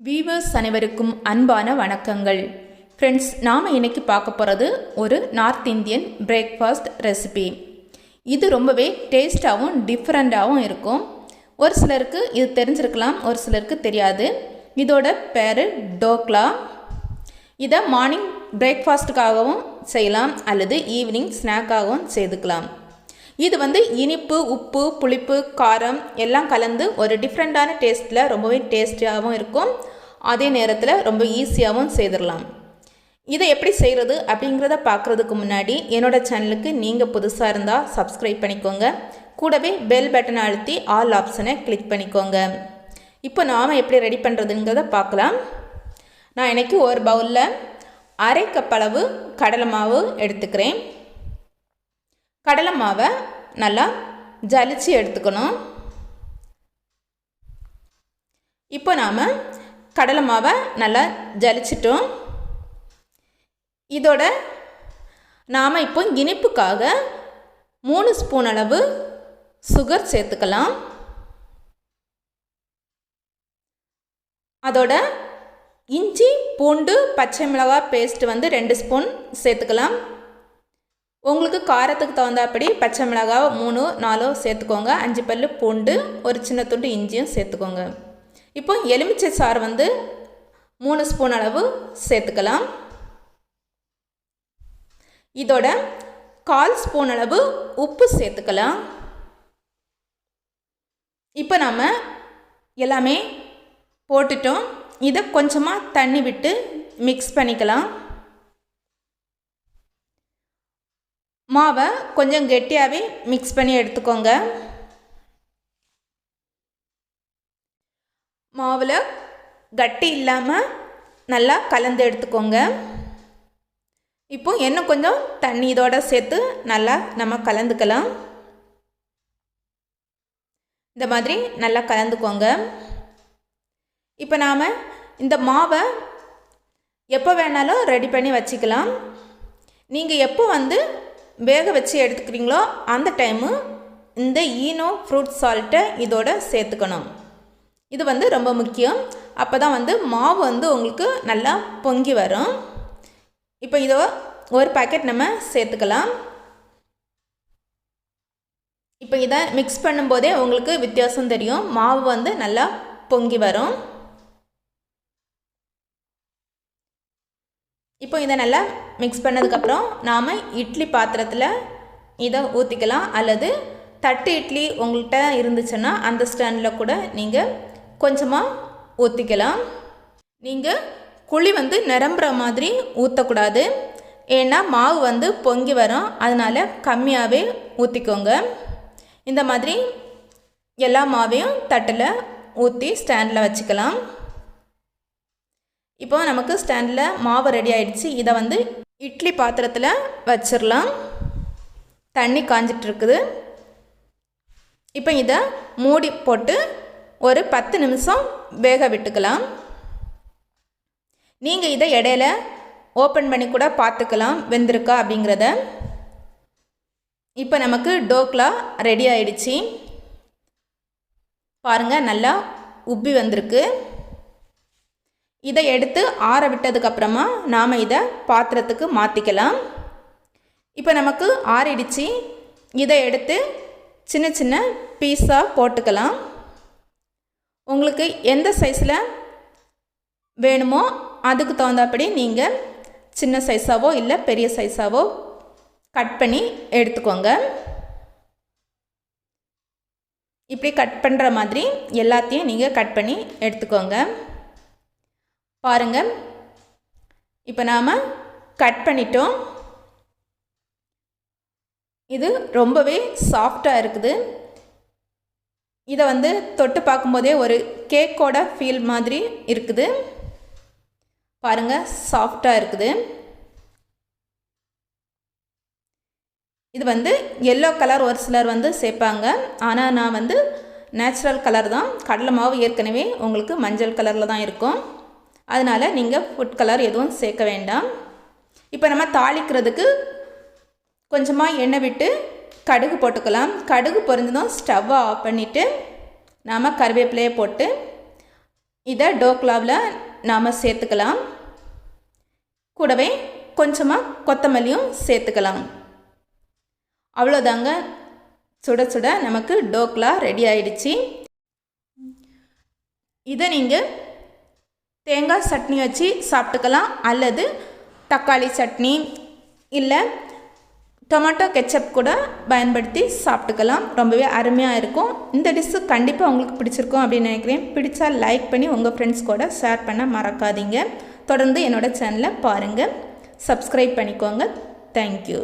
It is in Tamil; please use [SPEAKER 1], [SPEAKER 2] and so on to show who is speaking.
[SPEAKER 1] வீவர்ஸ் அனைவருக்கும் அன்பான வணக்கங்கள். ஃப்ரெண்ட்ஸ், நாம் இன்றைக்கி பார்க்க போகிறது ஒரு நார்த் இந்தியன் பிரேக்ஃபாஸ்ட் ரெசிபி. இது ரொம்பவே டேஸ்ட்டாகவும் டிஃப்ரெண்ட்டாகவும் இருக்கும். ஒரு சிலருக்கு இது தெரிஞ்சிருக்கலாம், ஒரு சிலருக்கு தெரியாது. இதோட பேர் டோக்லா. இதை மார்னிங் பிரேக்ஃபாஸ்ட்டுக்காகவும் செய்யலாம் அல்லது ஈவினிங் ஸ்நாக்காகவும் செய்துக்கலாம். இது இனிப்பு, உப்பு, புளிப்பு, காரம் எல்லாம் கலந்து ஒரு டிஃப்ரெண்ட்டான டேஸ்ட்டில் ரொம்பவே டேஸ்டியாகவும் இருக்கும். அதே நேரத்தில் ரொம்ப ஈஸியாகவும் செய்திடலாம். இதை எப்படி செய்கிறது அப்படிங்கிறத பார்க்குறதுக்கு முன்னாடி என்னோடய சேனலுக்கு நீங்கள் புதுசாக இருந்தால் சப்ஸ்கிரைப் பண்ணிக்கோங்க. கூடவே பெல் பட்டனை அழுத்தி ஆல் ஆப்ஷனை கிளிக் பண்ணிக்கோங்க. இப்போ நாம் எப்படி ரெடி பண்ணுறதுங்கிறத பார்க்கலாம். நான் இன்றைக்கி ஒரு பவுலில் 1/2 கப் அளவு கடலை மாவு எடுத்துக்கிறேன். கடலை மாவை நல்லா ஜலிச்சு எடுத்துக்கணும். இப்போ நாம் கடலை மாவை நல்லா ஜலிச்சிட்டோம். இதோட நாம் இப்போ இனிப்புக்காக 3 ஸ்பூன் அளவு சுகர் சேர்த்துக்கலாம். அதோட இஞ்சி, பூண்டு, பச்சை மிளகாய் பேஸ்ட் 2 ஸ்பூன் சேர்த்துக்கலாம். உங்களுக்கு காரத்துக்கு தகுந்தாப்படி பச்சை மிளகாய் 3-4 சேர்த்துக்கோங்க. 5 பல்லு பூண்டு, ஒரு சின்ன துண்டு இஞ்சியும் சேர்த்துக்கோங்க. இப்போ எலுமிச்சை சாறு 3 ஸ்பூன் அளவு சேர்த்துக்கலாம். இதோட 1/4 ஸ்பூன் அளவு உப்பு சேர்த்துக்கலாம். இப்போ நாம் எல்லாமே போட்டுட்டோம். இதை கொஞ்சமாக தண்ணி விட்டு மிக்ஸ் பண்ணிக்கலாம். மாவை கொஞ்சம் கெட்டியாகவே மிக்ஸ் பண்ணி எடுத்துக்கோங்க. மாவில் கட்டி இல்லாமல் நல்லா கலந்து எடுத்துக்கோங்க. இப்போ இன்னும் கொஞ்சம் தண்ணி இதோட சேர்த்து நல்லா நம்ம கலந்துக்கலாம். இந்த மாதிரி நல்லா கலந்துக்கோங்க. இப்போ நாம் இந்த மாவை எப்போ வேணாலும் ரெடி பண்ணி வச்சுக்கலாம். நீங்கள் எப்போ வேக வச்சு எடுத்துக்கிறீங்களோ அந்த டைமு இந்த ஈனோ ஃப்ரூட் சால்ட்டை இதோட சேர்த்துக்கணும். இது ரொம்ப முக்கியம். அப்போ தான் மாவு உங்களுக்கு நல்லா பொங்கி வரும். இப்போ இதோ ஒரு பாக்கெட் நம்ம சேர்த்துக்கலாம். இப்போ இதை மிக்ஸ் பண்ணும்போதே உங்களுக்கு வித்தியாசம் தெரியும். மாவு நல்லா பொங்கி வரும். இப்போ இதை நல்லா மிக்ஸ் பண்ணதுக்கப்புறம் நாம் இட்லி பாத்திரத்தில் இதை ஊற்றிக்கலாம். அல்லது தட்டு இட்லி உங்கள்கிட்ட இருந்துச்சுன்னா அந்த ஸ்டாண்டில் கூட நீங்கள் கொஞ்சமாக ஊற்றிக்கலாம். நீங்கள் குழி நிரம்புற மாதிரி ஊற்றக்கூடாது. ஏன்னா மாவு பொங்கி வரும். அதனால் கம்மியாகவே ஊற்றிக்கோங்க. இந்த மாதிரி எல்லா மாவையும் தட்டில் ஊற்றி ஸ்டாண்டில் வச்சுக்கலாம். இப்போ நமக்கு ஸ்டாண்டில் மாவு ரெடி ஆகிடுச்சு. இதை இட்லி பாத்திரத்தில் வச்சிடலாம். தண்ணி காஞ்சிட்ருக்குது. இப்போ இதை மூடி போட்டு ஒரு 10 நிமிஷம் வேக விட்டுக்கலாம். நீங்கள் இதை இடையில ஓப்பன் பண்ணி கூட பார்த்துக்கலாம் வெந்திருக்கா அப்படிங்கிறத. இப்போ நமக்கு டோக்லா ரெடி ஆகிடுச்சு. பாருங்கள், நல்லா உப்பி வந்திருக்கு. இதை எடுத்து ஆற விட்டதுக்கப்புறமா நாம் இதை பாத்திரத்துக்கு மாற்றிக்கலாம். இப்போ நமக்கு ஆறிடுச்சு. இதை எடுத்து சின்ன சின்ன பீஸாக போட்டுக்கலாம். உங்களுக்கு எந்த சைஸில் வேணுமோ அதுக்கு தகுந்தபடி நீங்கள் சின்ன சைஸாவோ இல்லை பெரிய சைஸாவோ கட் பண்ணி எடுத்துக்கோங்க. இப்படி கட் பண்ணுற மாதிரி எல்லாத்தையும் நீங்கள் கட் பண்ணி எடுத்துக்கோங்க. பாருங்கள், இப்போ நாம் கட் பண்ணிட்டோம். இது ரொம்பவே சாஃப்டாக இருக்குது. இதை தொட்டு பார்க்கும்போதே ஒரு கேக்கோட ஃபீல் மாதிரி இருக்குது. பாருங்கள், சாஃப்டாக இருக்குது. இது எல்லோ கலர் ஒரு சிலர் சேர்ப்பாங்க. ஆனால் நான் நேச்சுரல் கலர் தான். கடலை மாவு ஏற்கனவே உங்களுக்கு மஞ்சள் கலரில் தான் இருக்கும். அதனால் நீங்கள் ஃபுட் கலர் எதுவும் சேர்க்க வேண்டாம். இப்போ நம்ம தாளிக்கிறதுக்கு கொஞ்சமாக எண்ணெய் விட்டு கடுகு போட்டுக்கலாம். கடுகு பொரிஞ்சதும் ஸ்டவ்வை ஆஃப் பண்ணிவிட்டு நாம் கருவேப்பிலையை போட்டு இதை டோக்லாவில் நாம் சேர்த்துக்கலாம். கூடவே கொஞ்சமாக கொத்தமல்லியும் சேர்த்துக்கலாம். அவ்வளோதாங்க, சுட சுட நமக்கு டோக்லா ரெடி ஆயிடுச்சு. இதை நீங்கள் தேங்காய் சட்னி வச்சு சாப்பிட்டுக்கலாம், அல்லது தக்காளி சட்னி இல்லை டொமேட்டோ கெச்சப் கூட பயன்படுத்தி சாப்பிட்டுக்கலாம். ரொம்பவே அருமையாக இருக்கும். இந்த டிஷ்ஷு கண்டிப்பாக உங்களுக்கு பிடிச்சிருக்கும் அப்படின்னு நினைக்கிறேன். பிடிச்சா லைக் பண்ணி உங்கள் ஃப்ரெண்ட்ஸ் கூட ஷேர் பண்ண மறக்காதீங்க. தொடர்ந்து என்னோடய சேனலை பாருங்கள், சப்ஸ்கிரைப் பண்ணிக்கோங்க. தேங்க்யூ.